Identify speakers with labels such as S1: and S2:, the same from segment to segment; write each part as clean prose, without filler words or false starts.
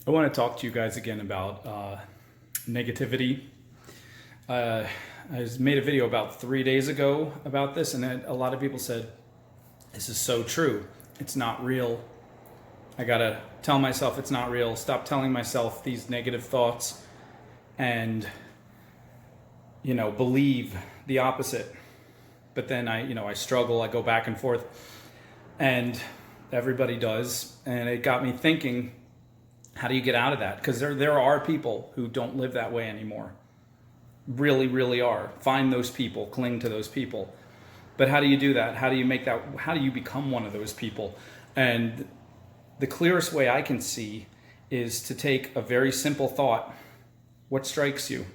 S1: I want to talk to you guys again about negativity. I made a video about 3 days ago about this, and then a lot of people said, "This is so true. It's not real. I gotta tell myself it's not real. Stop telling myself these negative thoughts, and believe the opposite." But then I struggle. I go back and forth, and everybody does, and it got me thinking. How do you get out of that? Because there are people who don't live that way anymore. Really, really are. Find those people, cling to those people. But how do you do that? How do you become one of those people? And the clearest way I can see is to take a very simple thought. What strikes you?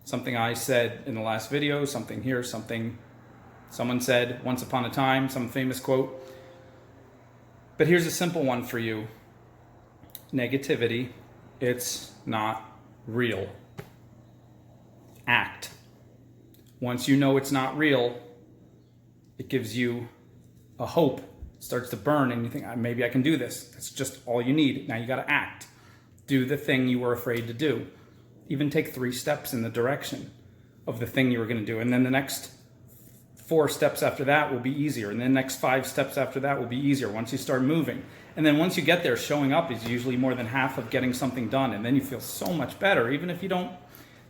S1: Something I said in the last video, something here, something someone said once upon a time, some famous quote. But here's a simple one for you. Negativity, it's not real. Act. Once you know it's not real, it gives you a hope. It starts to burn and you think, maybe I can do this. That's just all you need. Now you got to act. Do the thing you were afraid to do. Even take 3 steps in the direction of the thing you were going to do. And then the next 4 steps after that will be easier. And then the next 5 steps after that will be easier once you start moving. And then once you get there, showing up is usually more than half of getting something done. And then you feel so much better. Even if you don't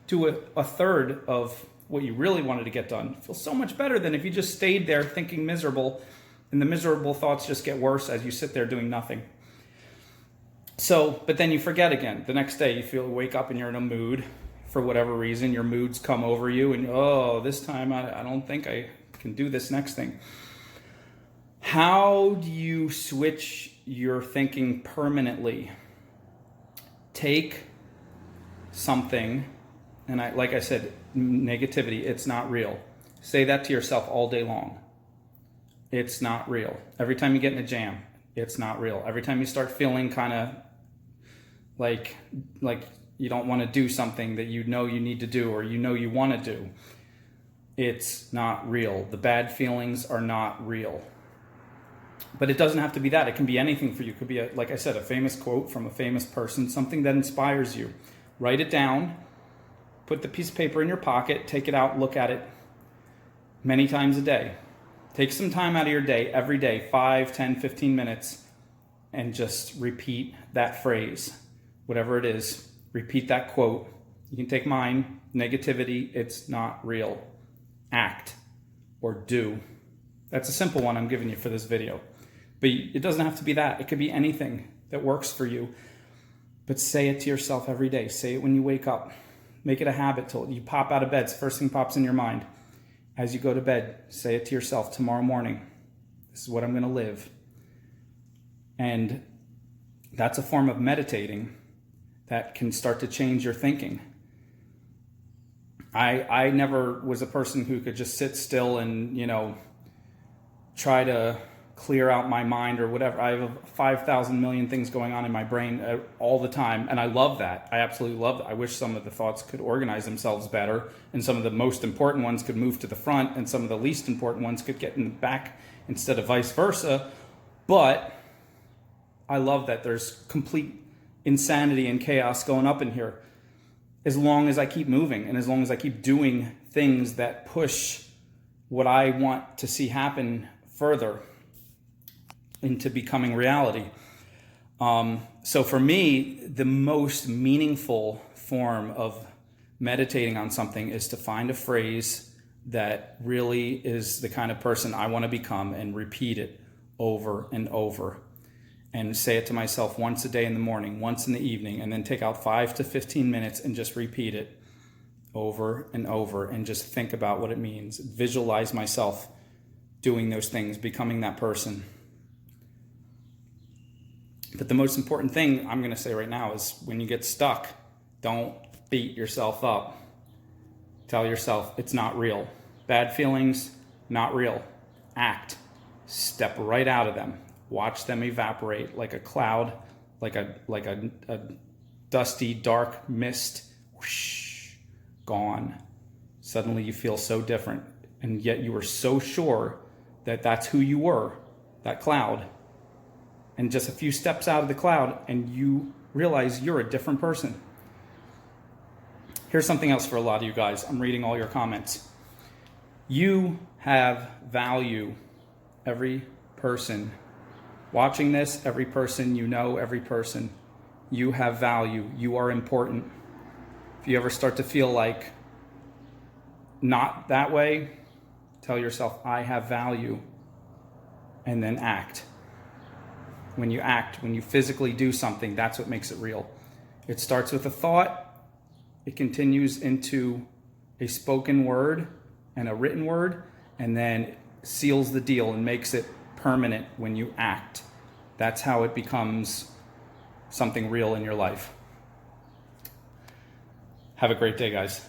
S1: do a third of what you really wanted to get done, you feel so much better than if you just stayed there thinking miserable. And the miserable thoughts just get worse as you sit there doing nothing. So, but then you forget again. The next day you wake up and you're in a mood. For whatever reason, your moods come over you. And, this time I don't think I can do this next thing. How do you switch your thinking permanently? Take something, and like I said, negativity, it's not real. Say that to yourself all day long. It's not real. Every time you get in a jam, it's not real. Every time you start feeling kind of like you don't want to do something that you know you need to do or you want to do, it's not real. The bad feelings are not real. But it doesn't have to be that. It can be anything for you. It could be, like I said, a famous quote from a famous person, something that inspires you. Write it down, put the piece of paper in your pocket, take it out, look at it many times a day. Take some time out of your day, every day, 5, 10, 15 minutes, and just repeat that phrase. Whatever it is, repeat that quote. You can take mine, negativity, it's not real. Act or do. That's a simple one I'm giving you for this video. But it doesn't have to be that. It could be anything that works for you. But say it to yourself every day. Say it when you wake up. Make it a habit till you pop out of bed. It's the first thing pops in your mind. As you go to bed, say it to yourself tomorrow morning. This is what I'm going to live. And that's a form of meditating that can start to change your thinking. I never was a person who could just sit still and, try to clear out my mind or whatever. I have 5,000 million things going on in my brain all the time, and I love that. I absolutely love that. I wish some of the thoughts could organize themselves better, and some of the most important ones could move to the front, and some of the least important ones could get in the back instead of vice versa. But I love that there's complete insanity and chaos going up in here. As long as I keep moving and as long as I keep doing things that push what I want to see happen further into becoming reality. So for me, the most meaningful form of meditating on something is to find a phrase that really is the kind of person I want to become and repeat it over and over. And say it to myself once a day in the morning, once in the evening, and then take out 5 to 15 minutes and just repeat it over and over and just think about what it means. Visualize myself doing those things, becoming that person. But the most important thing I'm going to say right now is when you get stuck, don't beat yourself up. Tell yourself it's not real. Bad feelings, not real. Act. Step right out of them. Watch them evaporate like a cloud, like a dusty, dark mist. Whoosh, gone. Suddenly you feel so different. And yet you were so sure that that's who you were, that cloud. And just a few steps out of the cloud, and you realize you're a different person. Here's something else for a lot of you guys. I'm reading all your comments. You have value. Every person watching this, every person you know, every person, you have value. You are important. If you ever start to feel like not that way, tell yourself, I have value, and then act. When you act, when you physically do something, that's what makes it real. It starts with a thought, it continues into a spoken word and a written word, and then seals the deal and makes it permanent when you act. That's how it becomes something real in your life. Have a great day, guys.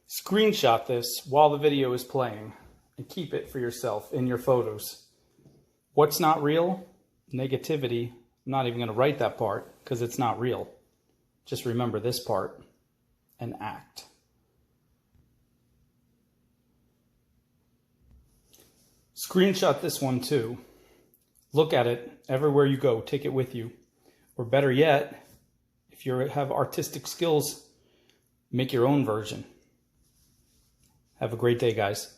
S1: Screenshot this while the video is playing and keep it for yourself in your photos. What's not real? Negativity. I'm not even going to write that part because it's not real. Just remember this part and act. Screenshot this one too. Look at it everywhere you go. Take it with you. Or better yet, if you have artistic skills, make your own version. Have a great day, guys.